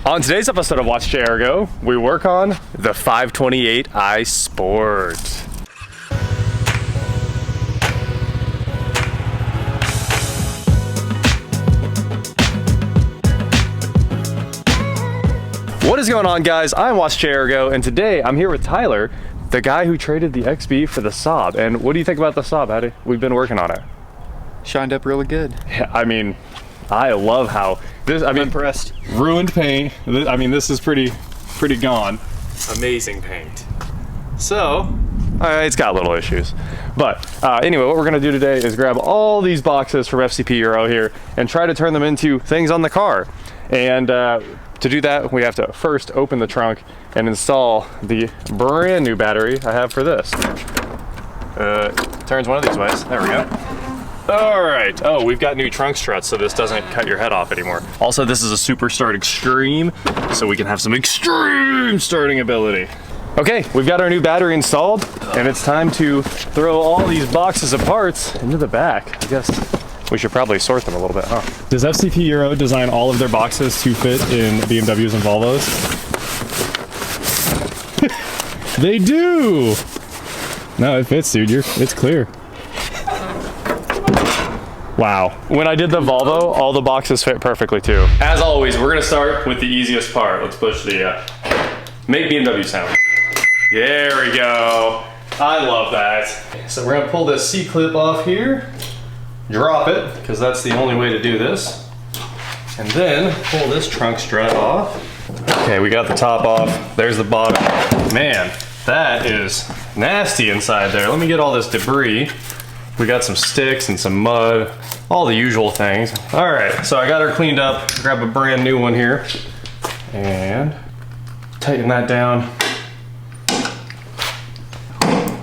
On today's episode of WatchJRGo, we work on the 528i Sport. What is going on, guys? I'm WatchJRGo, and today I'm here with Tyler, the guy who traded the XB for the Saab. And what do you think about the Saab, Hattie? We've been working on it. Shined up really good. Yeah, I mean, I love how this, I'm impressed. Ruined paint. I mean, this is pretty gone. Amazing paint. So, it's got little issues. But anyway, what we're gonna do today is grab all these boxes from FCP Euro here and try to turn them into things on the car. And to do that, we have to first open the trunk and install the brand new battery I have for this. Turns one of these ways. There we go. All right. Oh, we've got new trunk struts, so this doesn't cut your head off anymore. Also, this is a Super Start Extreme, so we can have some extreme starting ability. Okay, we've got our new battery installed, and it's time to throw all these boxes of parts into the back. I guess we should probably sort them a little bit, huh? Does FCP Euro design all of their boxes to fit in BMWs and Volvos? They do! No, it fits, dude. It's clear. Wow. When I did the Volvo, all the boxes fit perfectly too. As always, we're gonna start with the easiest part. Let's push the make BMW sound. There we go. I love that. So we're gonna pull this C-clip off here, drop it, because that's the only way to do this. And then pull this trunk strut off. Okay, we got the top off. There's the bottom. Man, that is nasty inside there. Let me get all this debris. We got some sticks and some mud, all the usual things. All right, so I got her cleaned up. Grab a brand new one here and tighten that down.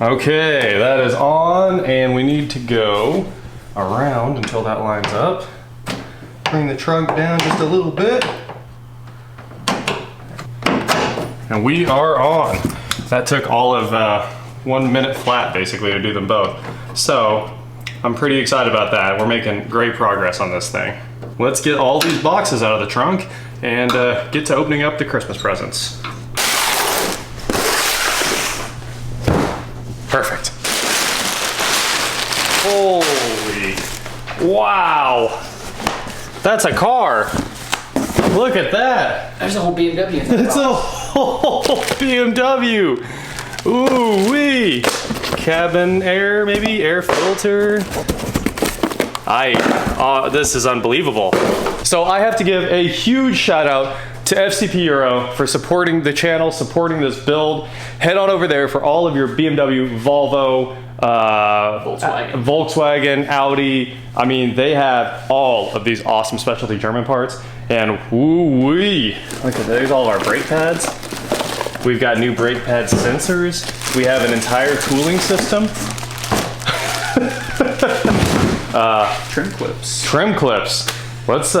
Okay, that is on, and we need to go around until that lines up. Bring the trunk down just a little bit. And we are on. That took all of 1 minute flat, basically, to do them both. So, I'm pretty excited about that. We're making great progress on this thing. Let's get all these boxes out of the trunk and get to opening up the Christmas presents. Perfect. Holy, wow. That's a car. Look at that. There's a whole BMW in that It's a whole BMW. Ooh wee. Cabin air, maybe air filter. This is unbelievable. So I have to give a huge shout out to FCP Euro for supporting the channel, supporting this build. Head on over there for all of your BMW, Volvo, Volkswagen, Audi. I mean, they have all of these awesome specialty German parts. And woo wee. Look at there's all of our brake pads. We've got new brake pad sensors. We have an entire cooling system. Trim clips. Trim clips. Let's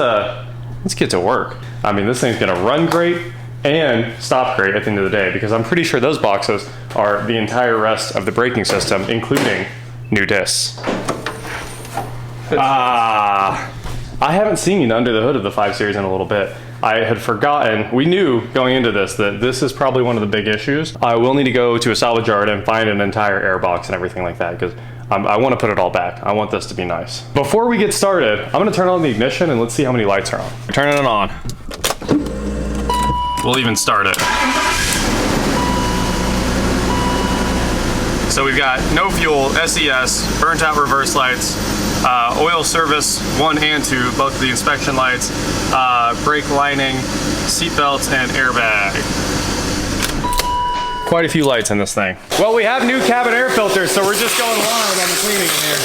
get to work. I mean, this thing's gonna run great and stop great at the end of the day, because I'm pretty sure those boxes are the entire rest of the braking system, including new discs. I haven't seen under the hood of the 5 Series in a little bit. I had forgotten, we knew going into this that this is probably one of the big issues. I will need to go to a salvage yard and find an entire air box and everything like that, because I want to put it all back. I want this to be nice. Before we get started, I'm going to turn on the ignition and let's see how many lights are on. We're turning it on. We'll even start it. So we've got no fuel, SES, burnt out reverse lights, oil service 1 and 2, both of the inspection lights, brake lining, seat belts, and airbag. Quite a few lights in this thing. Well, we have new cabin air filters, so we're just going wild on the cleaning in here.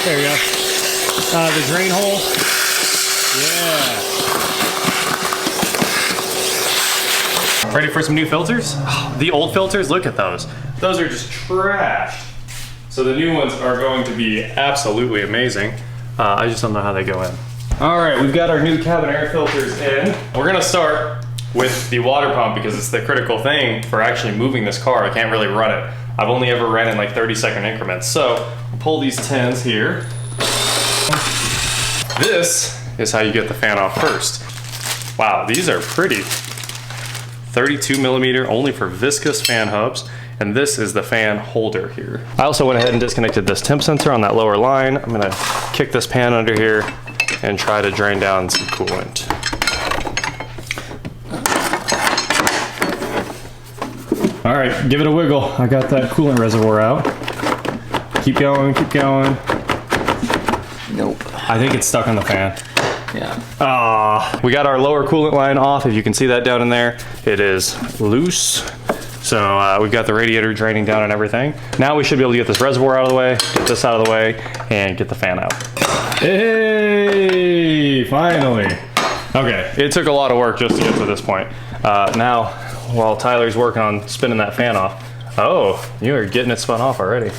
There you go. The drain hole. Yeah. Ready for some new filters? The old filters, look at those. Those are just trash. So the new ones are going to be absolutely amazing. I just don't know how they go in. All right, we've got our new cabin air filters in. We're gonna start with the water pump because it's the critical thing for actually moving this car. I can't really run it. I've only ever ran in like 30-second increments. So we'll pull these 10s here. This is how you get the fan off first. Wow, these are pretty. 32 millimeter, only for viscous fan hubs. And this is the fan holder here. I also went ahead and disconnected this temp sensor on that lower line. I'm gonna kick this pan under here and try to drain down some coolant. All right, give it a wiggle. I got that coolant reservoir out. Keep going, keep going. Nope. I think it's stuck on the fan. Yeah. We got our lower coolant line off. If you can see that down in there, it is loose. So we've got the radiator draining down and everything. Now we should be able to get this reservoir out of the way, get this out of the way, and get the fan out. Hey, finally. Okay, it took a lot of work just to get to this point. Now, while Tyler's working on spinning that fan off, oh, you are getting it spun off already.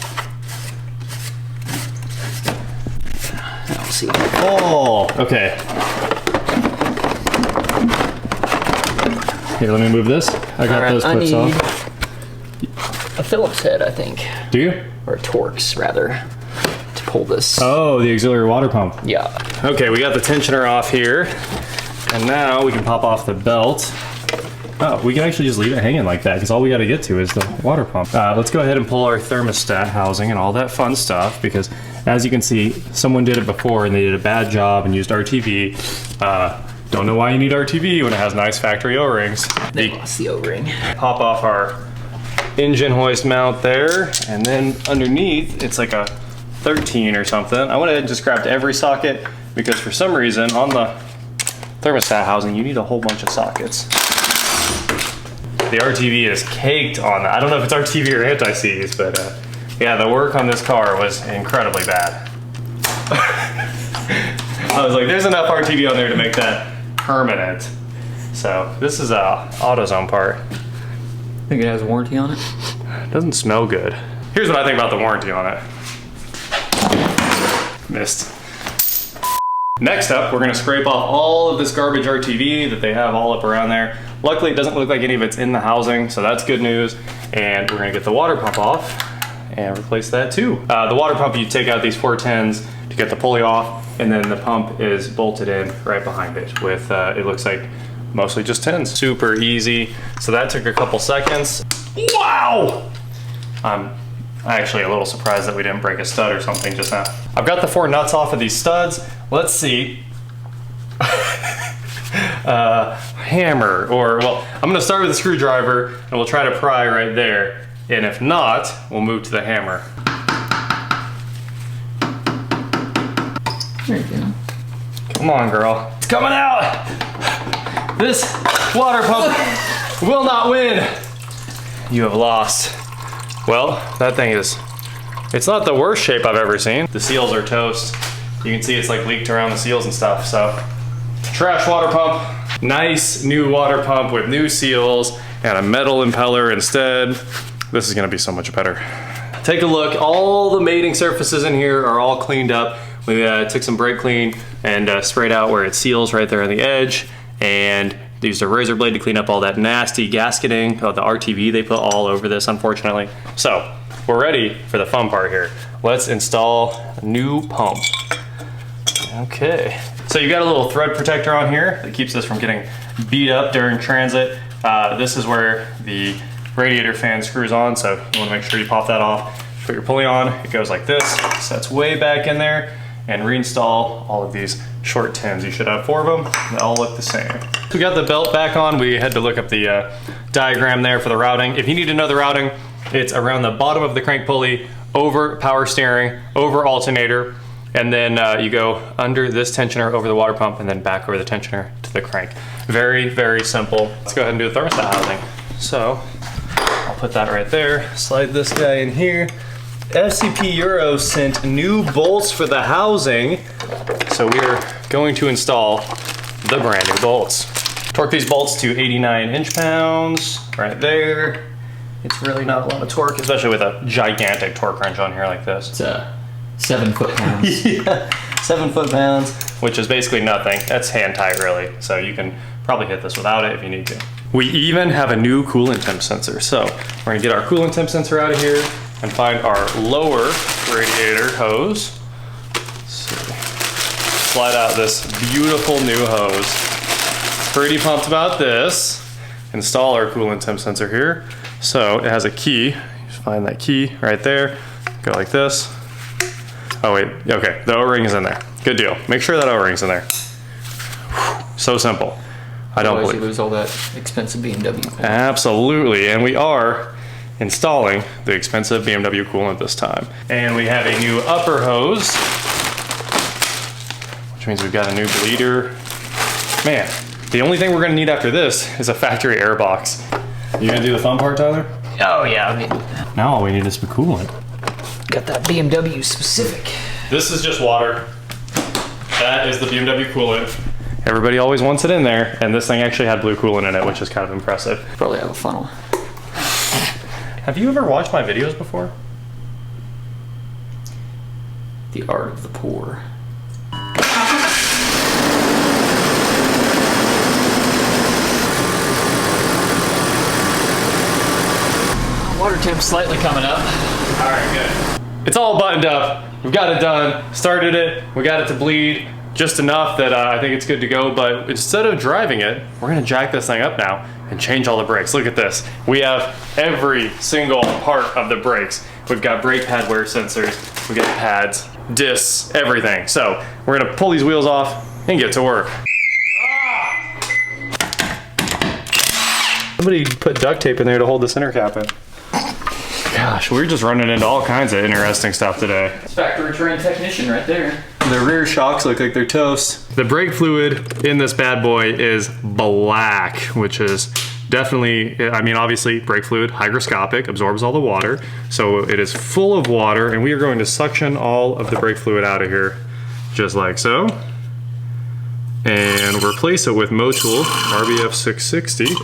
I'll see. Oh, okay. Here, let me move this. I got those clips off. A Phillips head, I think. Do you? Or a Torx, rather, to pull this. Oh, the auxiliary water pump. Yeah. Okay, we got the tensioner off here. And now we can pop off the belt. Oh, we can actually just leave it hanging like that because all we got to get to is the water pump. Let's go ahead and pull our thermostat housing and all that fun stuff because as you can see, someone did it before and they did a bad job and used RTV. Don't know why you need RTV when it has nice factory O-rings. They lost the O-ring. Pop off our engine hoist mount there, and then underneath, it's like a 13 or something. I went ahead and just grabbed every socket because for some reason on the thermostat housing, you need a whole bunch of sockets. The RTV is caked on that. I don't know if it's RTV or anti-seize, but yeah, the work on this car was incredibly bad. I was like, there's enough RTV on there to make that permanent. So this is a AutoZone part. Think it has a warranty on it? It doesn't smell good. Here's what I think about the warranty on it. Missed. Next up, we're gonna scrape off all of this garbage RTV that they have all up around there. Luckily, it doesn't look like any of it's in the housing, so that's good news. And we're gonna get the water pump off and replace that too. The water pump, you take out these 410s to get the pulley off, and then the pump is bolted in right behind it with, it looks like mostly just 10s. Super easy. So that took a couple seconds. Wow! I'm actually a little surprised that we didn't break a stud or something just now. I've got the 4 nuts off of these studs. Let's see. Hammer, or well, I'm gonna start with a screwdriver and we'll try to pry right there. And if not, we'll move to the hammer. There you go. Come on, girl. It's coming out! This water pump will not win. You have lost. Well, that thing is, it's not the worst shape I've ever seen. The seals are toast. You can see it's like leaked around the seals and stuff, so. Trash water pump. Nice new water pump with new seals and a metal impeller instead. This is gonna be so much better. Take a look, all the mating surfaces in here are all cleaned up. We took some brake clean and sprayed out where it seals right there on the edge, and used a razor blade to clean up all that nasty gasketing, the RTV they put all over this, unfortunately. So, we're ready for the fun part here. Let's install a new pump. Okay. So you got a little thread protector on here that keeps this from getting beat up during transit. This is where the radiator fan screws on, so you wanna make sure you pop that off. Put your pulley on, it goes like this, sets way back in there, and reinstall all of these short tins. You should have 4 of them, they all look the same. We got the belt back on. We had to look up the diagram there for the routing. If you need to know the routing, it's around the bottom of the crank pulley, over power steering, over alternator, and then you go under this tensioner over the water pump and then back over the tensioner to the crank. Very, very simple. Let's go ahead and do the thermostat housing. So I'll put that right there, slide this guy in here. FCP Euro sent new bolts for the housing, so we're going to install the brand new bolts. Torque these bolts to 89 inch-pounds, right there. It's really not a lot of torque, especially with a gigantic torque wrench on here like this. It's 7 foot-pounds. Yeah, 7 foot-pounds, which is basically nothing. That's hand tight, really, so you can probably hit this without it if you need to. We even have a new coolant temp sensor, so we're gonna get our coolant temp sensor out of here and find our lower radiator hose. Let's see. Slide out this beautiful new hose. pretty pumped about this. Install our coolant temp sensor here. So it has a key. Just find that key right there. Go like this. Oh wait, okay, the O-ring is in there. Good deal. Make sure that O-ring's in there. Whew, so simple. I don't Otherwise believe. you lose all that expensive BMW coolant. Absolutely, and we are installing the expensive BMW coolant this time. And we have a new upper hose, which means we've got a new bleeder. Man, the only thing we're gonna need after this is a factory air box. You gonna do the fun part, Tyler? Oh yeah, I mean, Now all we need is the coolant. got that BMW specific. This is just water. That is the BMW coolant. Everybody always wants it in there, and this thing actually had blue coolant in it, which is kind of impressive. Probably have a funnel. Have you ever watched my videos before? The art of the pour. Water temp slightly coming up. All right, good. It's all buttoned up. We've got it done. Started it. We got it to bleed just enough that I think it's good to go. But instead of driving it, we're gonna jack this thing up now and change all the brakes. Look at this. We have every single part of the brakes. We've got brake pad wear sensors. We got pads, discs, everything. So we're gonna pull these wheels off and get to work. Somebody put duct tape in there to hold the center cap in. Gosh, we're just running into all kinds of interesting stuff today. It's factory trained technician right there. The rear shocks look like they're toast. The brake fluid in this bad boy is black, which is definitely, I mean, obviously brake fluid, hygroscopic, absorbs all the water. So it is full of water, and we are going to suction all of the brake fluid out of here, just like so. And replace it with Motul RBF 660.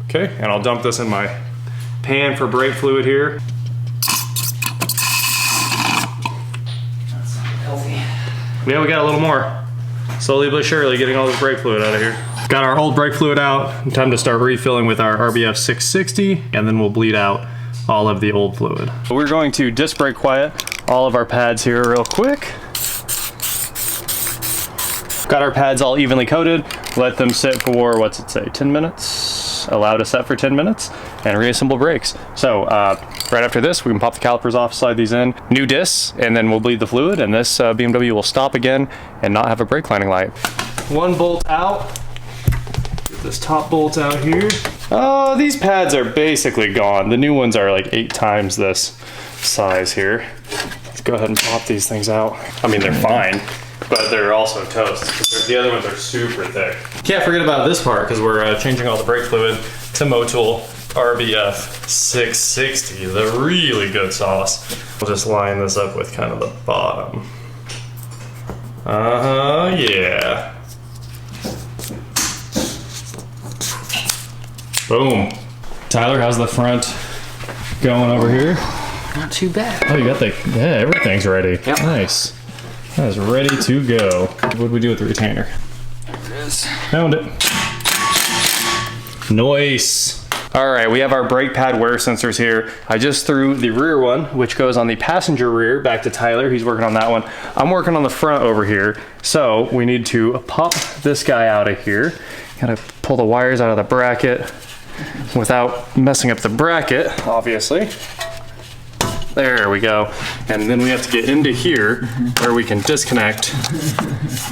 Okay, and I'll dump this in my pan for brake fluid here. Healthy. Yeah, we got a little more. Slowly but surely getting all this brake fluid out of here. Got our old brake fluid out. Time to start refilling with our RBF 660, and then we'll bleed out all of the old fluid. We're going to disc brake quiet all of our pads here real quick. Got our pads all evenly coated. Let them sit for, what's it say, 10 minutes? Allow to set for 10 minutes and reassemble brakes. So right after this, we can pop the calipers off, slide these in, new discs, and then we'll bleed the fluid, and this BMW will stop again and not have a brake lining light. One bolt out. Get this top bolt out here. Oh, these pads are basically gone. The new ones are like 8 times this size here. Let's go ahead and pop these things out. I mean, they're fine, but they're also toast. The other ones are super thick. Can't forget about this part because we're changing all the brake fluid to Motul RBF 660, the really good sauce. We'll just line this up with kind of the bottom. Yeah. Boom. Tyler, how's the front going over here? Not too bad. Oh, you got the, yeah, everything's ready. Yep. Nice. That is ready to go. What do we do with the retainer? There it is. Found it. Nice. All right, we have our brake pad wear sensors here. I just threw the rear one, which goes on the passenger rear, back to Tyler. He's working on that one. I'm working on the front over here. So we need to pop this guy out of here. Gotta pull the wires out of the bracket without messing up the bracket, obviously. There we go. And then we have to get into here where we can disconnect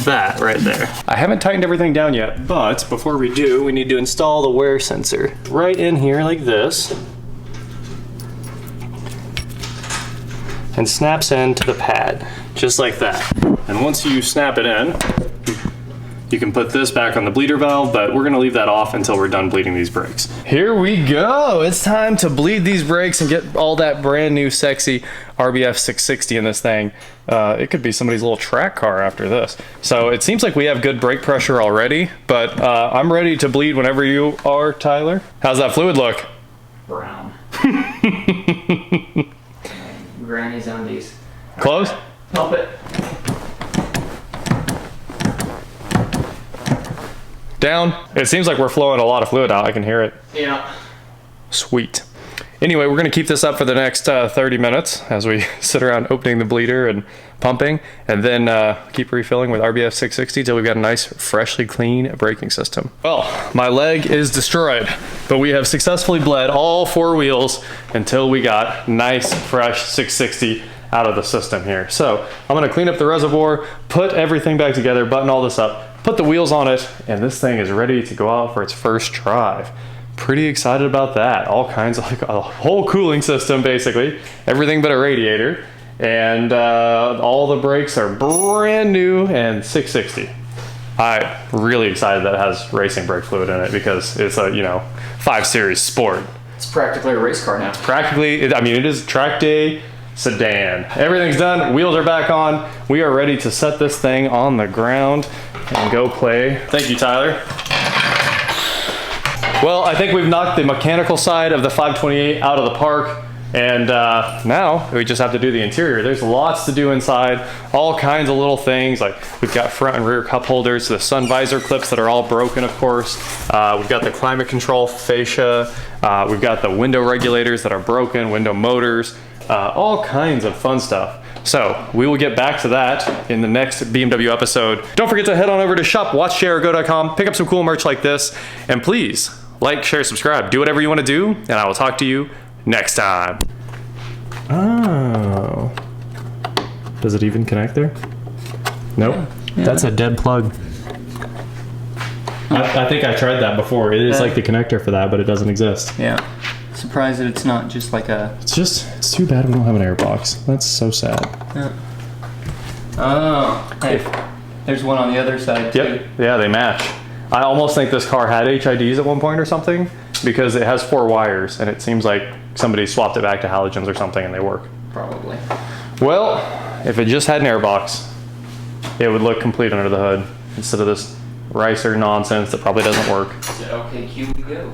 that right there. I haven't tightened everything down yet, but before we do, we need to install the wear sensor. Right in here like this. And snaps into the pad, just like that. And once you snap it in, you can put this back on the bleeder valve, but we're gonna leave that off until we're done bleeding these brakes. Here we go. It's time to bleed these brakes and get all that brand new sexy RBF 660 in this thing. It could be somebody's little track car after this. So it seems like we have good brake pressure already, but I'm ready to bleed whenever you are, Tyler. How's that fluid look? Brown. Granny's undies. Close? Pump it. Down. It seems like we're flowing a lot of fluid out. I can hear it. Yeah. Sweet. Anyway, we're gonna keep this up for the next 30 minutes as we sit around opening the bleeder and pumping, and then keep refilling with RBF 660 till we've got a nice, freshly clean braking system. Well, my leg is destroyed, but we have successfully bled all 4 wheels until we got nice, fresh 660 out of the system here. So I'm gonna clean up the reservoir, put everything back together, button all this up, put the wheels on it, and this thing is ready to go out for its first drive. Pretty excited about that. All kinds of, like a whole cooling system, basically. Everything but a radiator. And all the brakes are brand new and 660. I'm really excited that it has racing brake fluid in it because it's a, 5 Series Sport. It's practically a race car now. Practically, I mean, it is track day sedan. Everything's done, wheels are back on. We are ready to set this thing on the ground and go play. Thank you, Tyler. Well, I think we've knocked the mechanical side of the 528 out of the park, and now we just have to do the interior. There's lots to do inside, all kinds of little things, like we've got front and rear cup holders, the sun visor clips that are all broken, of course. We've got the climate control fascia, we've got the window regulators that are broken, window motors, all kinds of fun stuff. So we will get back to that in the next BMW episode. Don't forget to head on over to shop.WatchJRGo.com, pick up some cool merch like this, and please like, share, subscribe, do whatever you want to do, and I will talk to you next time. Oh. Does it even connect there? Nope. Yeah. That's a dead plug. I think I tried that before. It is like the connector for that, but it doesn't exist. Yeah. Surprised that it's not just like a... It's too bad we don't have an airbox. That's so sad. Yeah. Oh. Hey, there's one on the other side, too. Yep. Yeah, they match. I almost think this car had HIDs at one point or something because it has 4 wires and it seems like somebody swapped it back to halogens or something and they work. Probably. Well, if it just had an airbox, it would look complete under the hood instead of this ricer nonsense that probably doesn't work. So, okay, here we go.